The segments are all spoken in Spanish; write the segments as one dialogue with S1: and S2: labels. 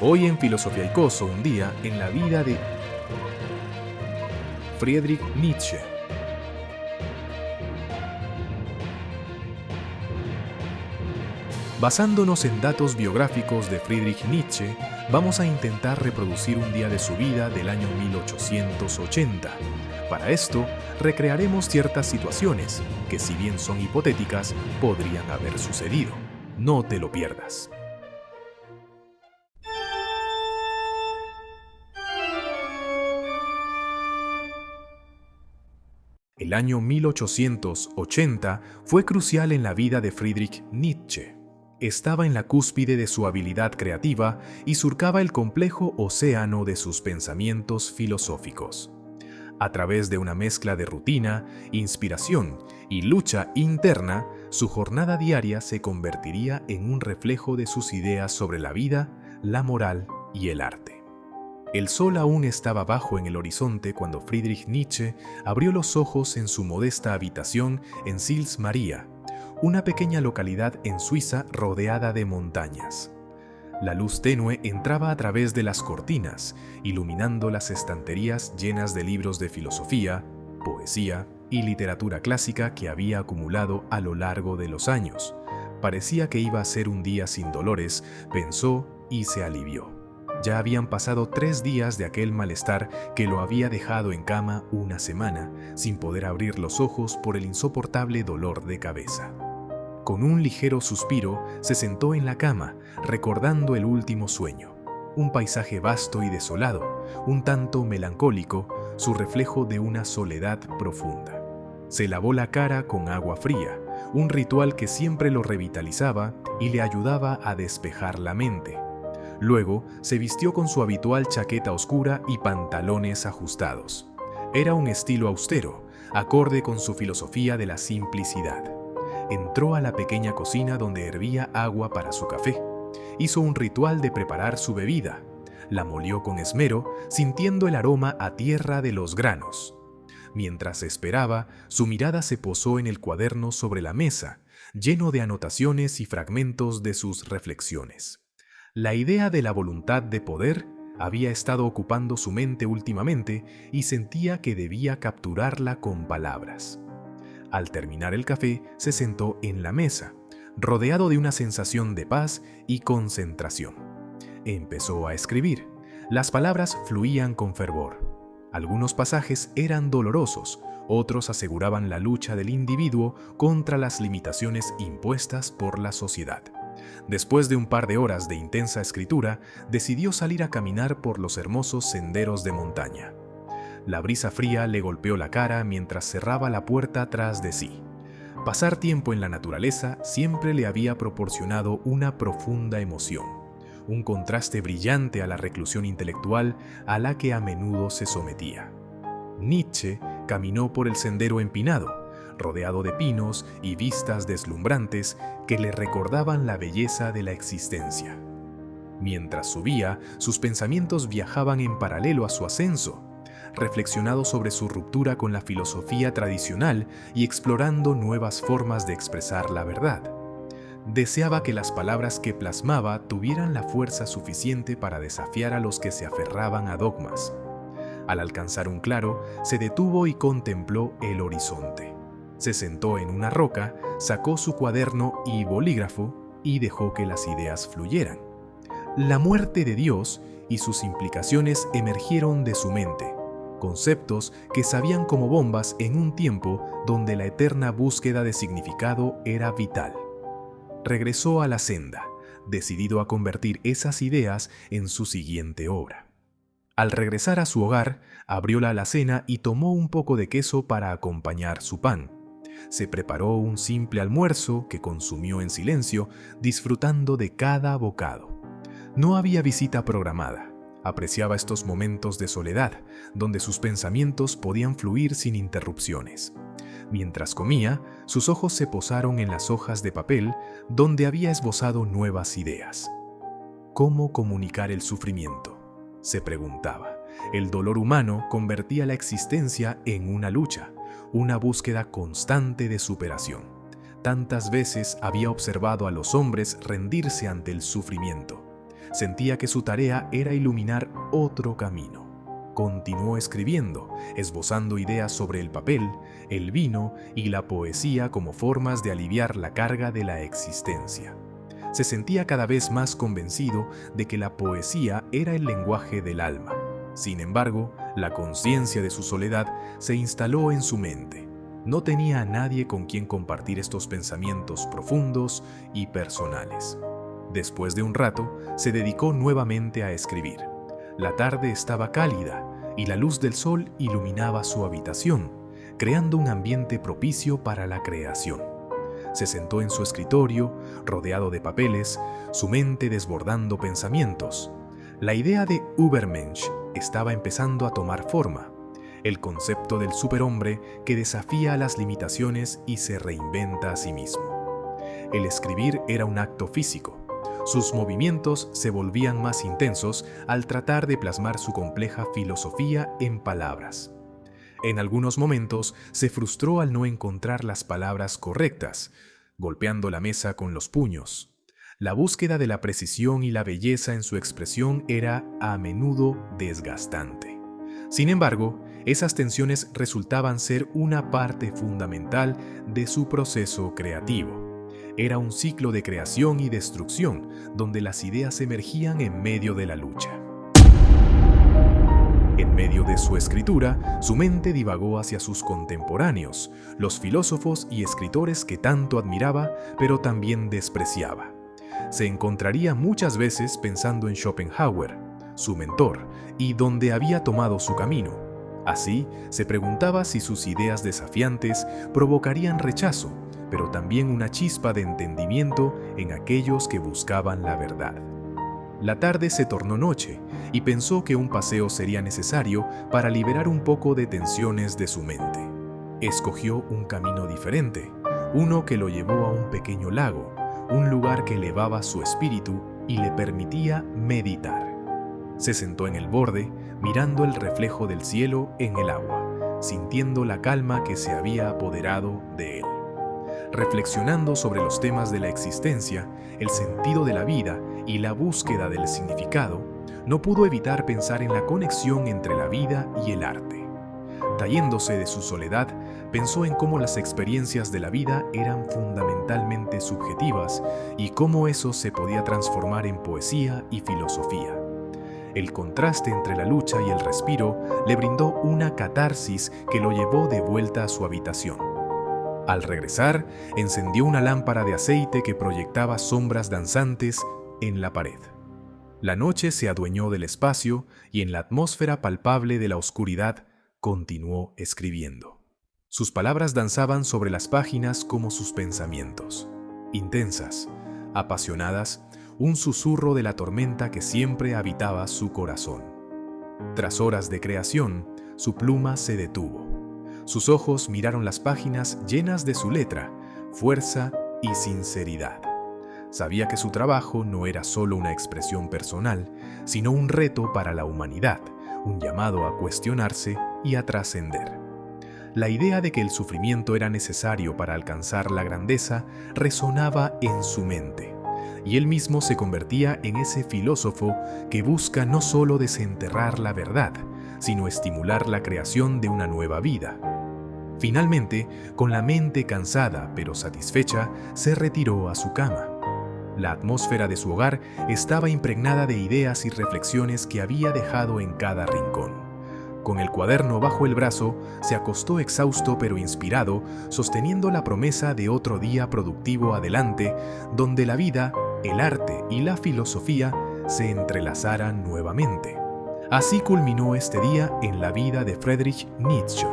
S1: Hoy en Filosofía y Coso, un día en la vida de Friedrich Nietzsche. Basándonos en datos biográficos de Friedrich Nietzsche, vamos a intentar reproducir un día de su vida del año 1880. Para esto, recrearemos ciertas situaciones que, si bien son hipotéticas, podrían haber sucedido. No te lo pierdas. El año 1880 fue crucial en la vida de Friedrich Nietzsche. Estaba en la cúspide de su habilidad creativa y surcaba el complejo océano de sus pensamientos filosóficos. A través de una mezcla de rutina, inspiración y lucha interna, su jornada diaria se convertiría en un reflejo de sus ideas sobre la vida, la moral y el arte. El sol aún estaba bajo en el horizonte cuando Friedrich Nietzsche abrió los ojos en su modesta habitación en Sils Maria, una pequeña localidad en Suiza rodeada de montañas. La luz tenue entraba a través de las cortinas, iluminando las estanterías llenas de libros de filosofía, poesía y literatura clásica que había acumulado a lo largo de los años. Parecía que iba a ser un día sin dolores, pensó y se alivió. Ya habían pasado 3 días de aquel malestar que lo había dejado en cama una semana, sin poder abrir los ojos por el insoportable dolor de cabeza. Con un ligero suspiro, se sentó en la cama, recordando el último sueño. Un paisaje vasto y desolado, un tanto melancólico, su reflejo de una soledad profunda. Se lavó la cara con agua fría, un ritual que siempre lo revitalizaba y le ayudaba a despejar la mente. Luego, se vistió con su habitual chaqueta oscura y pantalones ajustados. Era un estilo austero, acorde con su filosofía de la simplicidad. Entró a la pequeña cocina donde hervía agua para su café. Hizo un ritual de preparar su bebida. La molió con esmero, sintiendo el aroma a tierra de los granos. Mientras esperaba, su mirada se posó en el cuaderno sobre la mesa, lleno de anotaciones y fragmentos de sus reflexiones. La idea de la voluntad de poder había estado ocupando su mente últimamente y sentía que debía capturarla con palabras. Al terminar el café, se sentó en la mesa, rodeado de una sensación de paz y concentración. Empezó a escribir. Las palabras fluían con fervor. Algunos pasajes eran dolorosos, otros aseguraban la lucha del individuo contra las limitaciones impuestas por la sociedad. Después de un par de horas de intensa escritura, decidió salir a caminar por los hermosos senderos de montaña. La brisa fría le golpeó la cara mientras cerraba la puerta tras de sí. Pasar tiempo en la naturaleza siempre le había proporcionado una profunda emoción, un contraste brillante a la reclusión intelectual a la que a menudo se sometía. Nietzsche caminó por el sendero empinado, rodeado de pinos y vistas deslumbrantes que le recordaban la belleza de la existencia. Mientras subía, sus pensamientos viajaban en paralelo a su ascenso, reflexionando sobre su ruptura con la filosofía tradicional y explorando nuevas formas de expresar la verdad. Deseaba que las palabras que plasmaba tuvieran la fuerza suficiente para desafiar a los que se aferraban a dogmas. Al alcanzar un claro, se detuvo y contempló el horizonte. Se sentó en una roca, sacó su cuaderno y bolígrafo y dejó que las ideas fluyeran. La muerte de Dios y sus implicaciones emergieron de su mente, conceptos que sabían como bombas en un tiempo donde la eterna búsqueda de significado era vital. Regresó a la senda, decidido a convertir esas ideas en su siguiente obra. Al regresar a su hogar, abrió la alacena y tomó un poco de queso para acompañar su pan. Se preparó un simple almuerzo que consumió en silencio, disfrutando de cada bocado. No había visita programada. Apreciaba estos momentos de soledad, donde sus pensamientos podían fluir sin interrupciones. Mientras comía, sus ojos se posaron en las hojas de papel donde había esbozado nuevas ideas. ¿Cómo comunicar el sufrimiento?, se preguntaba. El dolor humano convertía la existencia en una lucha, una búsqueda constante de superación. Tantas veces había observado a los hombres rendirse ante el sufrimiento. sentía que su tarea era iluminar otro camino. Continuó escribiendo, esbozando ideas sobre el papel, el vino y la poesía como formas de aliviar la carga de la existencia. Se sentía cada vez más convencido de que la poesía era el lenguaje del alma. Sin embargo, la conciencia de su soledad se instaló en su mente. No tenía a nadie con quien compartir estos pensamientos profundos y personales. Después de un rato, se dedicó nuevamente a escribir. La tarde estaba cálida y la luz del sol iluminaba su habitación, creando un ambiente propicio para la creación. Se sentó en su escritorio, rodeado de papeles, su mente desbordando pensamientos. La idea de Übermensch estaba empezando a tomar forma, el concepto del superhombre que desafía las limitaciones y se reinventa a sí mismo. El escribir era un acto físico. Sus movimientos se volvían más intensos al tratar de plasmar su compleja filosofía en palabras. En algunos momentos se frustró al no encontrar las palabras correctas, golpeando la mesa con los puños. La búsqueda de la precisión y la belleza en su expresión era a menudo desgastante. Sin embargo, esas tensiones resultaban ser una parte fundamental de su proceso creativo. Era un ciclo de creación y destrucción, donde las ideas emergían en medio de la lucha. En medio de su escritura, su mente divagó hacia sus contemporáneos, los filósofos y escritores que tanto admiraba, pero también despreciaba. Se encontraría muchas veces pensando en Schopenhauer, su mentor, y donde había tomado su camino. Así, se preguntaba si sus ideas desafiantes provocarían rechazo, pero también una chispa de entendimiento en aquellos que buscaban la verdad. La tarde se tornó noche y pensó que un paseo sería necesario para liberar un poco de tensiones de su mente. Escogió un camino diferente, uno que lo llevó a un pequeño lago, un lugar que elevaba su espíritu y le permitía meditar. Se sentó en el borde, mirando el reflejo del cielo en el agua, sintiendo la calma que se había apoderado de él. Reflexionando sobre los temas de la existencia, el sentido de la vida y la búsqueda del significado, no pudo evitar pensar en la conexión entre la vida y el arte. Trayéndose de su soledad, pensó en cómo las experiencias de la vida eran fundamentalmente subjetivas y cómo eso se podía transformar en poesía y filosofía. El contraste entre la lucha y el respiro le brindó una catarsis que lo llevó de vuelta a su habitación. Al regresar, encendió una lámpara de aceite que proyectaba sombras danzantes en la pared. La noche se adueñó del espacio y en la atmósfera palpable de la oscuridad continuó escribiendo. Sus palabras danzaban sobre las páginas como sus pensamientos, intensas, apasionadas, un susurro de la tormenta que siempre habitaba su corazón. Tras horas de creación, su pluma se detuvo. Sus ojos miraron las páginas llenas de su letra, fuerza y sinceridad. Sabía que su trabajo no era solo una expresión personal, sino un reto para la humanidad, un llamado a cuestionarse y a trascender. La idea de que el sufrimiento era necesario para alcanzar la grandeza resonaba en su mente, y él mismo se convertía en ese filósofo que busca no solo desenterrar la verdad, sino estimular la creación de una nueva vida. Finalmente, con la mente cansada pero satisfecha, se retiró a su cama. La atmósfera de su hogar estaba impregnada de ideas y reflexiones que había dejado en cada rincón. Con el cuaderno bajo el brazo, se acostó exhausto pero inspirado, sosteniendo la promesa de otro día productivo adelante, donde la vida, el arte y la filosofía se entrelazaran nuevamente. Así culminó este día en la vida de Friedrich Nietzsche.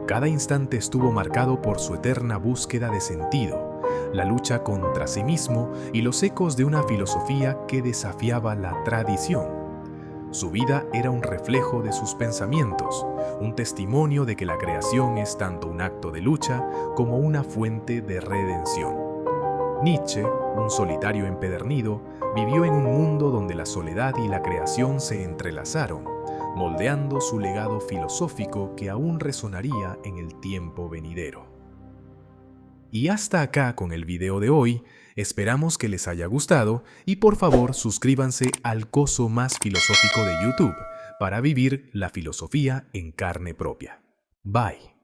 S1: Cada instante estuvo marcado por su eterna búsqueda de sentido, la lucha contra sí mismo y los ecos de una filosofía que desafiaba la tradición. Su vida era un reflejo de sus pensamientos, un testimonio de que la creación es tanto un acto de lucha como una fuente de redención. Nietzsche, un solitario empedernido, vivió en un mundo donde la soledad y la creación se entrelazaron, moldeando su legado filosófico que aún resonaría en el tiempo venidero. Y hasta acá con el video de hoy, esperamos que les haya gustado y por favor suscríbanse al coso más filosófico de YouTube para vivir la filosofía en carne propia. Bye.